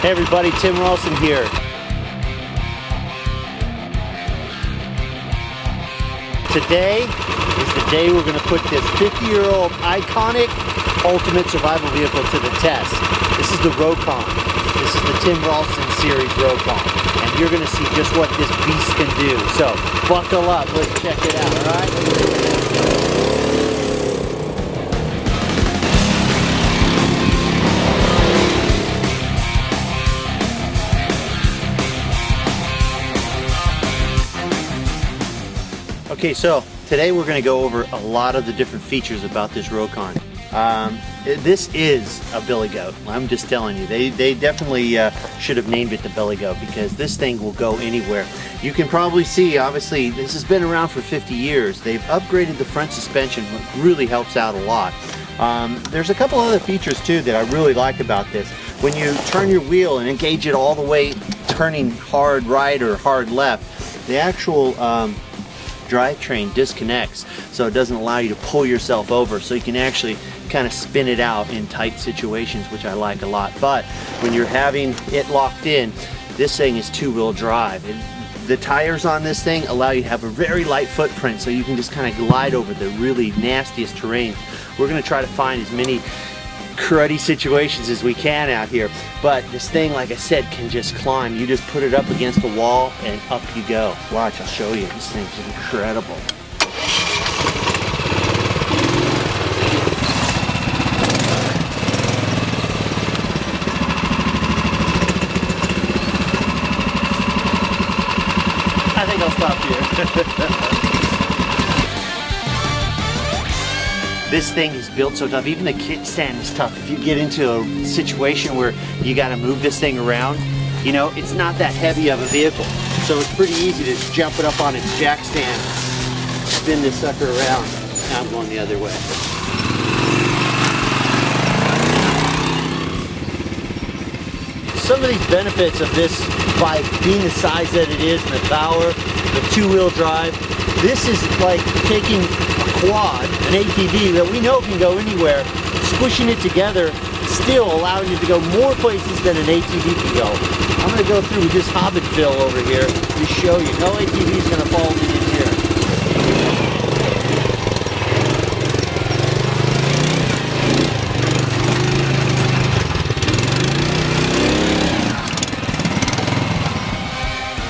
Hey everybody, Tim Ralston here. Today is the day we're going to put this 50-year-old iconic ultimate survival vehicle to the test. This is the Rokon. This is the Tim Ralston series Rokon. And you're going to see just what this beast can do. So buckle up, let's check it out, alright? Okay, so today we're going to go over a lot of the different features about this Rokon. This is a billy goat. I'm just telling you, they definitely should have named it the billy goat, because this thing will go anywhere. You can probably see, obviously, this has been around for 50 years. They've upgraded the front suspension, which really helps out a lot. There's a couple other features too that I really like about this. When you turn your wheel and engage it all the way, turning hard right or hard left, the actual drivetrain disconnects, so it doesn't allow you to pull yourself over, so you can actually kind of spin it out in tight situations, which I like a lot. But when you're having it locked in, this thing is two-wheel drive. The tires on this thing allow you to have a very light footprint, so you can just kind of glide over the really nastiest terrain. We're going to try to find as many cruddy situations as we can out here, but this thing, like I said, can just climb. You just put it up against the wall and up you go. Watch, I'll show you. This thing's incredible. I think I'll stop here. This thing is built so tough. Even the kickstand is tough. If you get into a situation where you got to move this thing around, you know, it's not that heavy of a vehicle. So it's pretty easy to just jump it up on its jack stand, spin this sucker around. Now I'm going the other way. Some of these benefits of this bike being the size that it is and the power, the two-wheel drive, this is like taking quad, an ATV that we know can go anywhere, squishing it together, still allowing you to go more places than an ATV can go. I'm going to go through this hobbit fill over here to show you. No ATV is going to fall in here.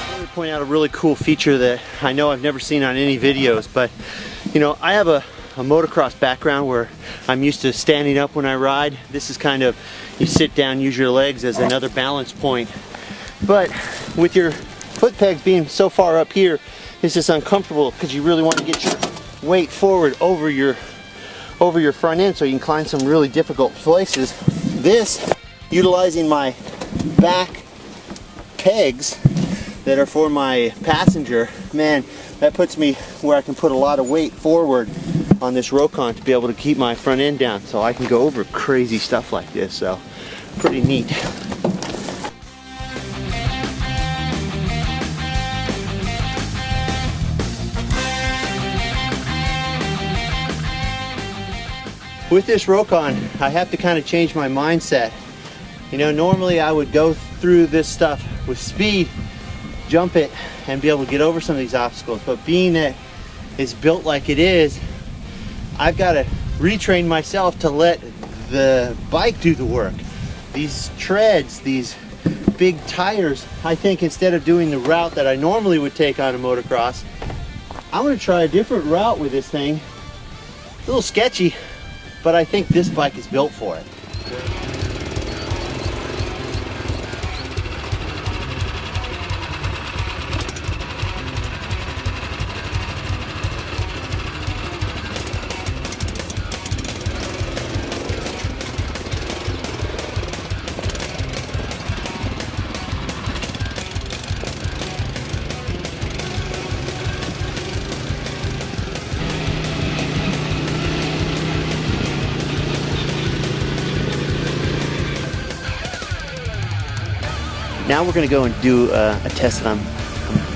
I want to point out a really cool feature that I know I've never seen on any videos, but you know, I have a motocross background where I'm used to standing up when I ride. This is kind of, you sit down, use your legs as another balance point. But with your foot pegs being so far up here, it's just uncomfortable because you really want to get your weight forward over your front end so you can climb some really difficult places. This, utilizing my back pegs that are for my passenger, man, that puts me where I can put a lot of weight forward on this Rokon to be able to keep my front end down, so I can go over crazy stuff like this. So pretty neat. With this Rokon, I have to kind of change my mindset. You know, normally I would go through this stuff with speed, jump it, and be able to get over some of these obstacles, but being that it's built like it is, I've got to retrain myself to let the bike do the work. These treads, these big tires, I think instead of doing the route that I normally would take on a motocross, I'm going to try a different route with this thing. It's a little sketchy, but I think this bike is built for it. Now we're going to go and do a test that I'm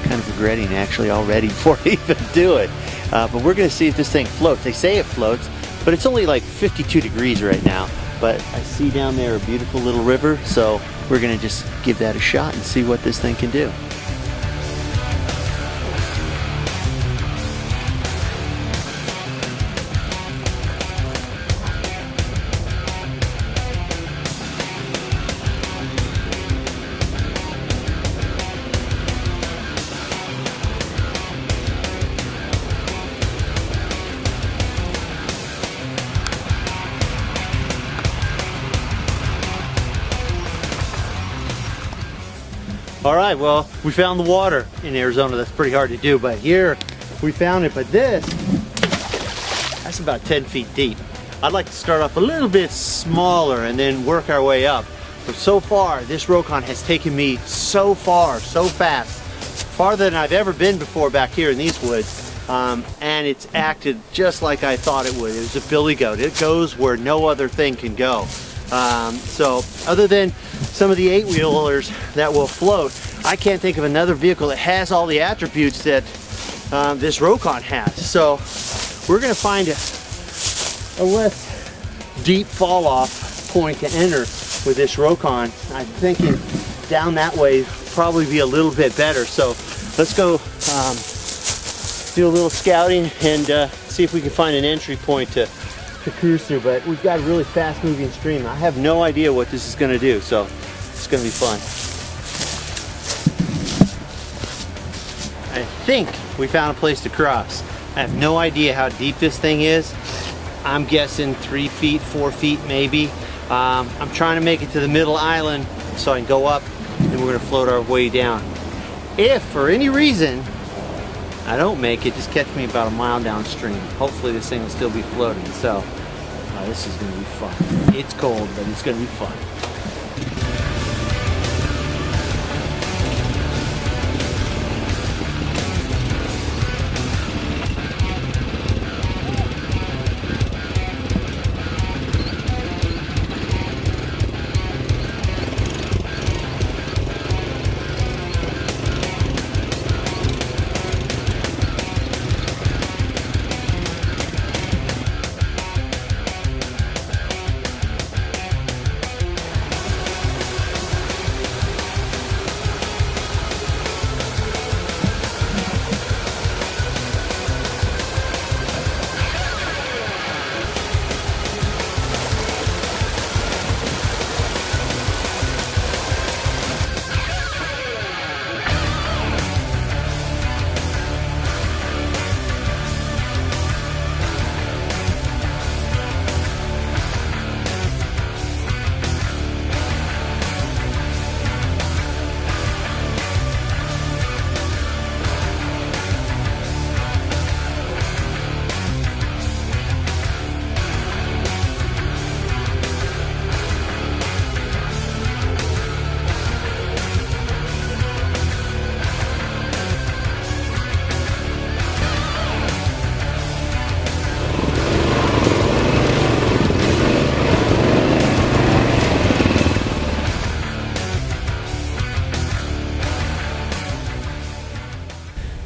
kind of regretting actually already before I even do it. But we're going to see if this thing floats. They say it floats, but it's only like 52 degrees right now. but I see down there a beautiful little river, so we're gonna just give that a shot and see what this thing can do. All right, well, we found the water in Arizona. That's pretty hard to do, but here we found it. But that's about 10 feet deep. I'd like to start off a little bit smaller and then work our way up. But so far, this Rokon has taken me so far, so fast, farther than I've ever been before back here in these woods. And it's acted just like I thought it would. It was a billy goat. It goes where no other thing can go. So other than some of the 8-wheelers that will float, I can't think of another vehicle that has all the attributes that this Rokon has. So we're going to find a less deep fall off point to enter with this Rokon. I'm thinking down that way probably be a little bit better. So let's go do a little scouting and see if we can find an entry point to cruise through. But we've got a really fast moving stream. I have no idea what this is going to do, so it's going to be fun. I think we found a place to cross. I have no idea how deep this thing is. I'm guessing 3 feet, 4 feet maybe. I'm trying to make it to the middle island so I can go up and we're going to float our way down. If for any reason I don't make it, just catch me about a mile downstream. Hopefully this thing will still be floating. So this is going to be fun. It's cold, but it's going to be fun.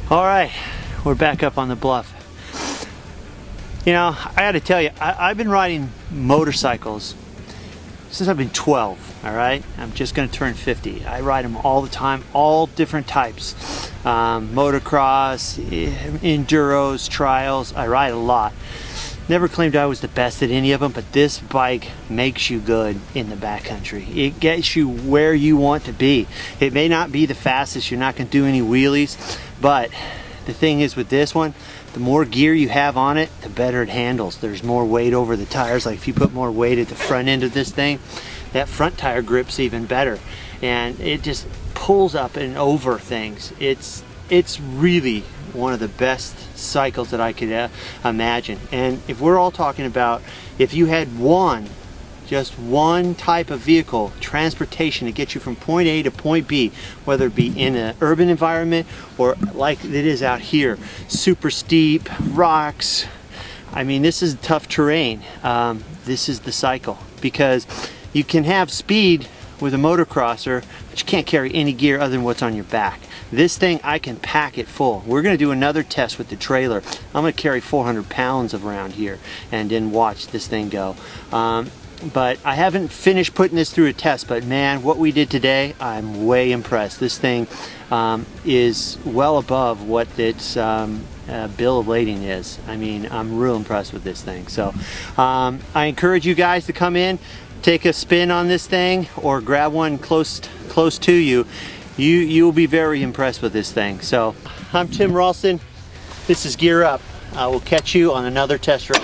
All right, we're back up on the bluff. You know, I gotta tell you, I've been riding motorcycles since I've been 12, all right? I'm just gonna turn 50. I ride them all the time, all different types. Motocross, enduros, trials, I ride a lot. Never claimed I was the best at any of them, but this bike makes you good in the backcountry. It gets you where you want to be. It may not be the fastest, you're not gonna do any wheelies, but the thing is with this one, the more gear you have on it, the better it handles. There's more weight over the tires. Like if you put more weight at the front end of this thing, that front tire grip's even better. And it just pulls up and over things. It's really one of the best cycles that I could imagine. And if we're all talking about, if you had just one type of vehicle, transportation to get you from point A to point B, whether it be in an urban environment or like it is out here, super steep, rocks. I mean, this is tough terrain. This is the cycle, because you can have speed with a motocrosser, but you can't carry any gear other than what's on your back. This thing, I can pack it full. We're gonna do another test with the trailer. I'm gonna carry 400 pounds around here and then watch this thing go. But I haven't finished putting this through a test, but man, what we did today, I'm way impressed. This thing is well above what its bill of lading is. I mean, I'm real impressed with this thing. So I encourage you guys to come in, take a spin on this thing, or grab one close to you. You'll be very impressed with this thing. So I'm Tim Ralston. This is Gear Up. I will catch you on another test run.